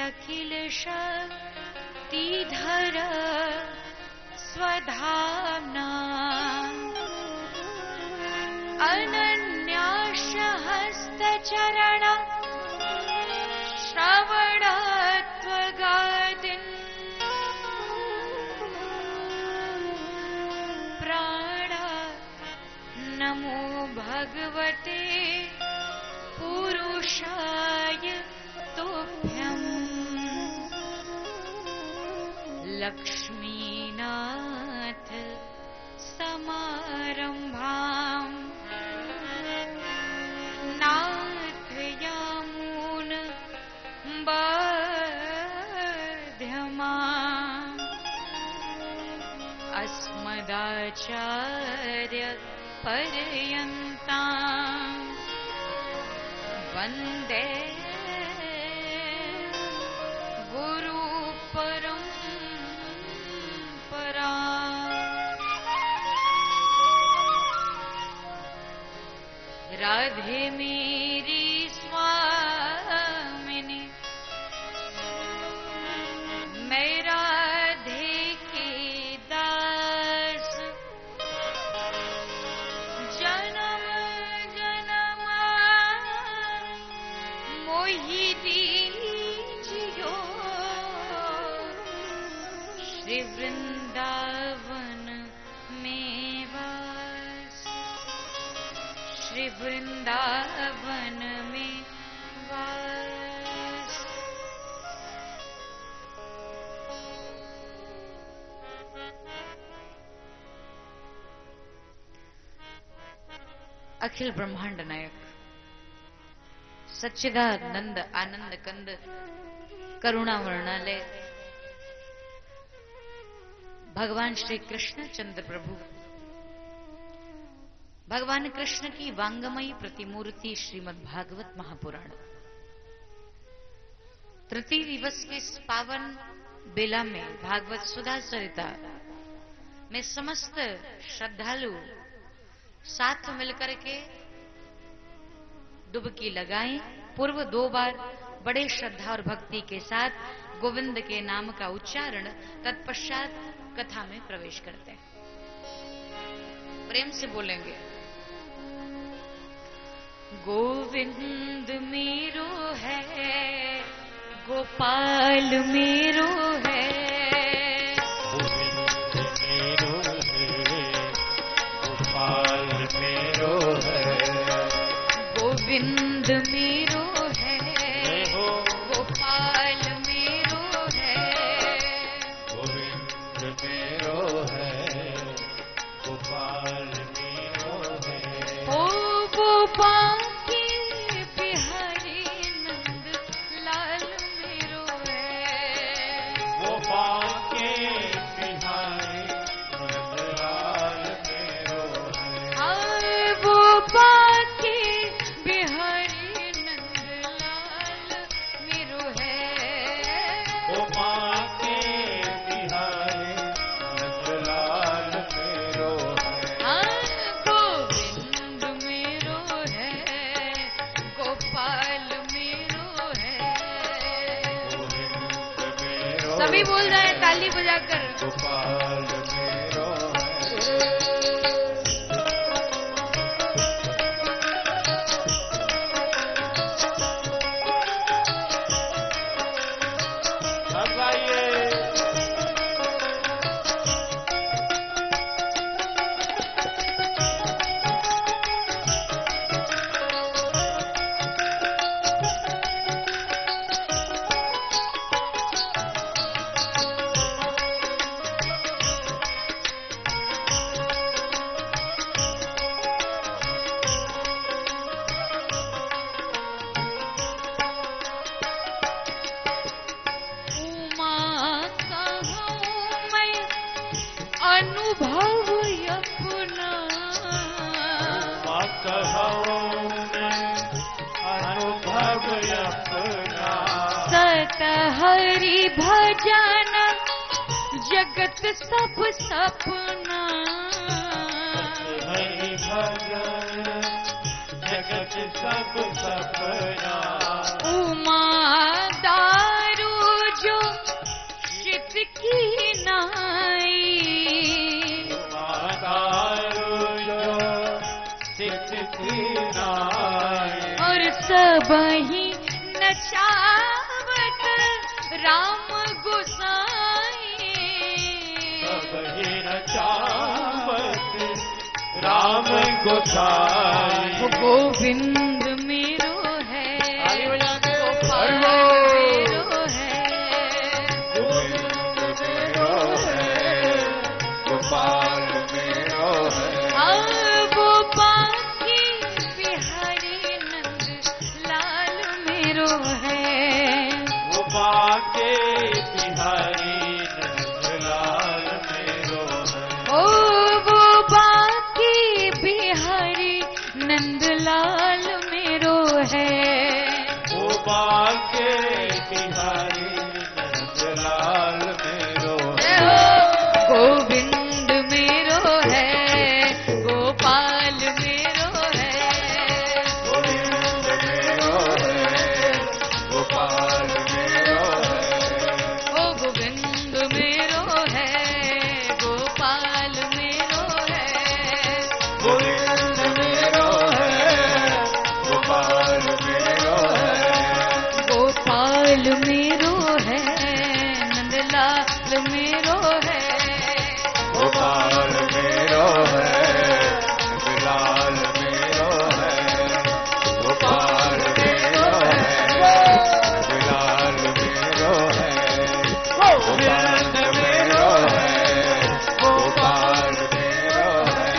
अखिल शक्तिधर स्वधाम्ना अनन्याश हस्तचरण श्रवणत्वगादिन् प्राण नमो भगवते पुरुषाय तुभ्यम् लक्ष्मीनाथ समारम्भाम् नाथयामुन बाध्यमाम् अस्मदाचार्य पर्यन्ताम् वन्दे गुरु परम्परा। राधे मेरी स्वामिनी मैं राधे की दास जन्म जन्म मोहि दीजियो श्री वृंदावन में वास श्री वृंदावन में वास। अखिल ब्रह्मांड नायक सच्चिदानंद आनंद कंद करुणा वर्णालय भगवान श्री कृष्ण चंद्र प्रभु भगवान कृष्ण की वांगमयी प्रतिमूर्ति श्रीमद् भागवत महापुराण तृतीय दिवस के इस पावन बेला में भागवत सुधा सरिता में समस्त श्रद्धालु साथ मिलकर के डुबकी लगाएं। पूर्व 2 बार बड़े श्रद्धा और भक्ति के साथ गोविंद के नाम का उच्चारण, तत्पश्चात कथा में प्रवेश करते हैं। प्रेम से बोलेंगे गोविंद मेरो है गोपाल मेरो है गोविंद मेरो है गोपाल मेरो है गोविंद मेरो है गोपाल मेरो है ओ गोपाल के बिहारी नंद लाल मेरो है गोपाल के बिहारी नंद लाल मेरो है आए गोपाल के सभी बोल रहे हैं ताली बजाकर गोपाल मेरो हरि भजन जगत सब सपना हरि भजन जगत सब सपना उमा दारू सबही नचावत राम गोसाई। सबही नचावत राम गोसाई। गोविंद मेरो है, ताली बजा के गोपाल हरि बोल। मेरो है। गोविंद मेरो है, गोपाल मेरो है। वो बाकी बिहारी नंद लाल मेरो है। वो बाके बिहारी नंदलाल मेरो है। ओ वो बाकी बिहारी नंदलाल मेरो है। वो बाके बिहारी नंदलाल मेरो है। गोविंद मेरो है, गोपाल मेरो है। गोविंद मेरो है, गोपाल मेरो है। ओ गोविंद मेरो है, गोपाल मेरो है। गोविंद मेरो है, गोपाल मेरो है। गोपाल मेरो है, नंदलाल मेरो है। गोपाल मेरो है, नंदलाल मेरो है। गोपाल मेरो है, नंदलाल मेरो है। गोविंद मेरो है, गोपाल मेरो है।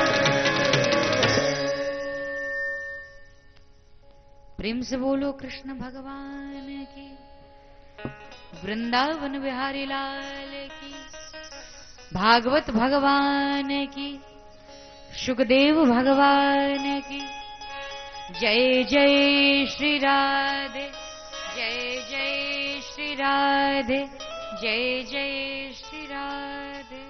प्रेम से बोलो कृष्ण भगवान की, वृंदावन बिहारी लाल की, भागवत भगवान की, सुखदेव भगवान की। जय जय श्री राधे, जय जय श्री राधे, जय जय श्री राधे।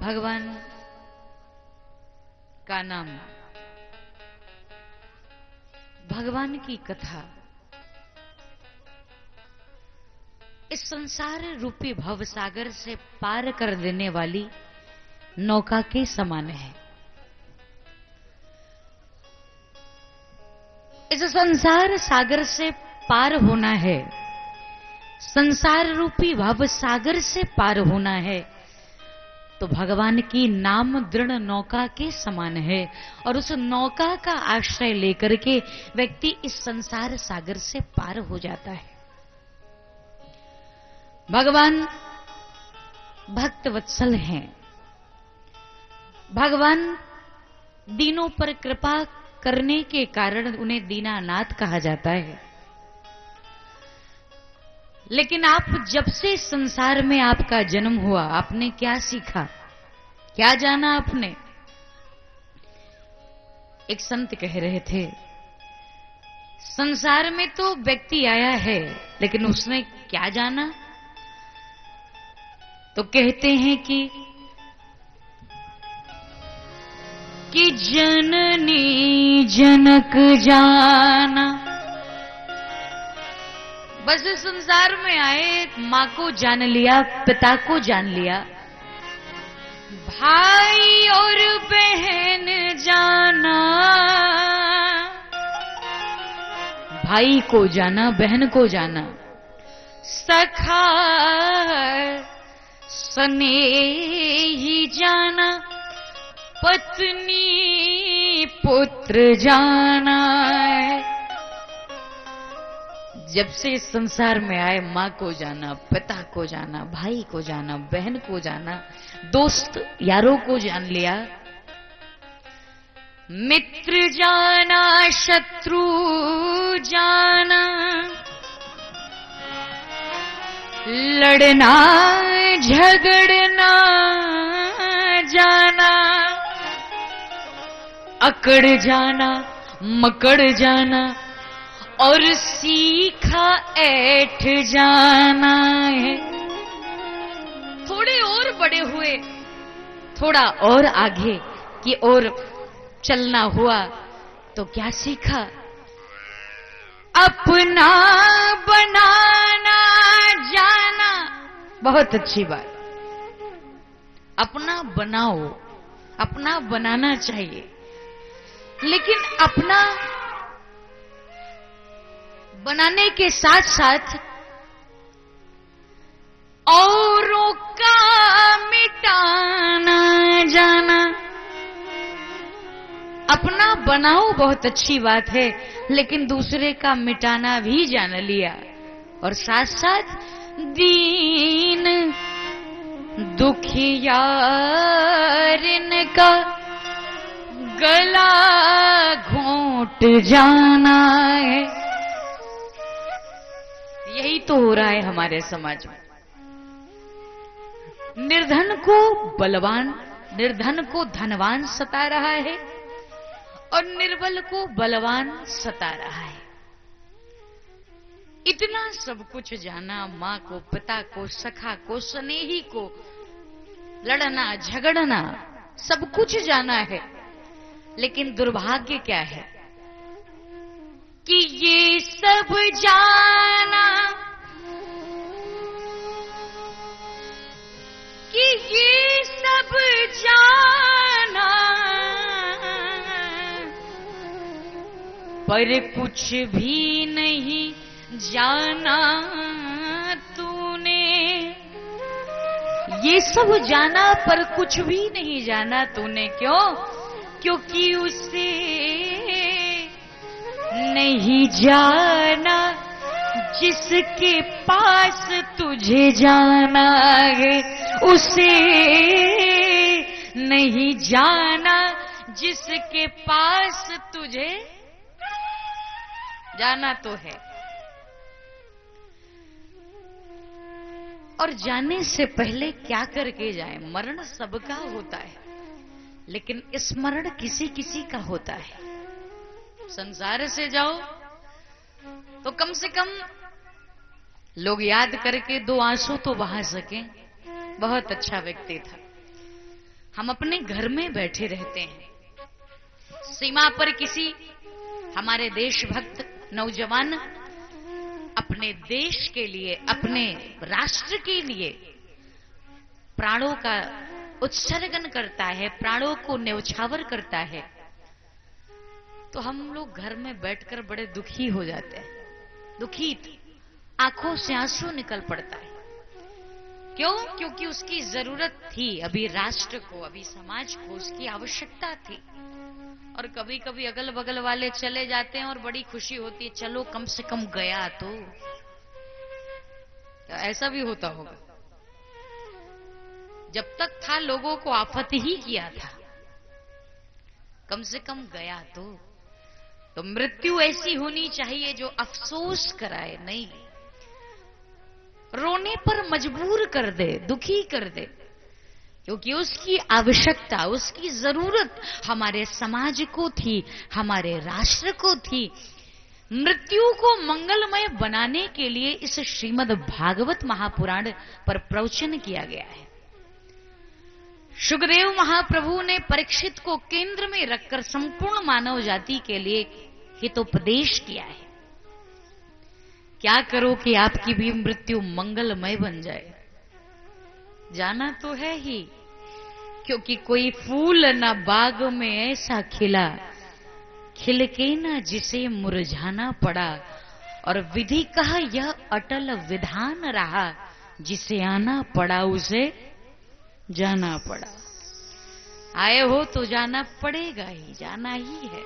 भगवान का नाम, भगवान की कथा इस संसार रूपी भवसागर से पार कर देने वाली नौका के समान है। इस संसार सागर से पार होना है, संसार रूपी भवसागर से पार होना है, तो भगवान की नाम दृढ़ नौका के समान है। और उस नौका का आश्रय लेकर के व्यक्ति इस संसार सागर से पार हो जाता है। भगवान भक्त वत्सल हैं। भगवान दीनों पर कृपा करने के कारण उन्हें दीनानाथ कहा जाता है। लेकिन आप जब से इस संसार में आपका जन्म हुआ, आपने क्या सीखा, क्या जाना आपने? एक संत कह रहे थे, संसार में तो व्यक्ति आया है, लेकिन उसने क्या जाना? तो कहते हैं कि जननी जनक जाना। बस इस संसार में आए, मां को जान लिया, पिता को जान लिया, भाई और बहन जाना, भाई को जाना, बहन को जाना, सखा स्नेही जाना, पत्नी पुत्र जाना है। जब से इस संसार में आए, मां को जाना, पिता को जाना, भाई को जाना, बहन को जाना, दोस्त यारों को जान लिया, मित्र जाना, शत्रु जाना, लड़ना झगड़ना जाना, अकड़ जाना, मकड़ जाना, और सीखा ऐठ जाना है। थोड़े और बड़े हुए, थोड़ा और आगे की ओर चलना हुआ, तो क्या सीखा? अपना बनाना जाना। बहुत अच्छी बात, अपना बनाओ, अपना बनाना चाहिए, लेकिन अपना बनाने के साथ साथ औरों का मिटाना जाना। अपना बनाओ बहुत अच्छी बात है, लेकिन दूसरे का मिटाना भी जान लिया, और साथ साथ दीन दुखियारिन का गला घोंट जाना है। यही तो हो रहा है हमारे समाज में। निर्धन को बलवान, निर्धन को धनवान सता रहा है, और निर्बल को बलवान सता रहा है। इतना सब कुछ जाना, मां को, पिता को, सखा को, स्नेही को, लड़ना झगड़ना सब कुछ जाना है, लेकिन दुर्भाग्य क्या है कि ये सब जाना, कि ये सब जाना, पर कुछ भी नहीं जाना तूने। ये सब जाना पर कुछ भी नहीं जाना तूने। क्यों? क्योंकि उसे नहीं जाना जिसके पास तुझे जाना है। उसे नहीं जाना जिसके पास तुझे जाना तो है। और जाने से पहले क्या करके जाए? मरण सबका होता है, लेकिन स्मरण किसी किसी का होता है। संसार से जाओ तो कम से कम लोग याद करके दो आंसू तो बहा सकें, बहुत अच्छा व्यक्ति था। हम अपने घर में बैठे रहते हैं, सीमा पर किसी हमारे देशभक्त नौजवान अपने देश के लिए, अपने राष्ट्र के लिए प्राणों का उत्सर्जन करता है, प्राणों को न्यौछावर करता है, तो हम लोग घर में बैठकर बड़े दुखी हो जाते हैं। दुखी, आंखों से आंसू निकल पड़ता है। क्यों? क्योंकि उसकी जरूरत थी, अभी राष्ट्र को, अभी समाज को उसकी आवश्यकता थी। और कभी कभी अगल बगल वाले चले जाते हैं और बड़ी खुशी होती है, चलो कम से कम गया तो ऐसा भी होता होगा। जब तक था लोगों को आफत ही किया था, कम से कम गया तो मृत्यु ऐसी होनी चाहिए जो अफसोस कराए, नहीं रोने पर मजबूर कर दे, दुखी कर दे, क्योंकि उसकी आवश्यकता, उसकी जरूरत हमारे समाज को थी, हमारे राष्ट्र को थी। मृत्यु को मंगलमय बनाने के लिए इस श्रीमद् भागवत महापुराण पर प्रवचन किया गया है। शुकदेव महाप्रभु ने परीक्षित को केंद्र में रखकर संपूर्ण मानव जाति के लिए हितोपदेश किया है। क्या करो कि आपकी भी मृत्यु मंगलमय बन जाए? जाना तो है ही, क्योंकि कोई फूल न बाग में ऐसा खिला, खिल के न जिसे मुरझाना पड़ा, और विधि का यह अटल विधान रहा, जिसे आना पड़ा उसे जाना पड़ा। आए हो तो जाना पड़ेगा ही, जाना ही है।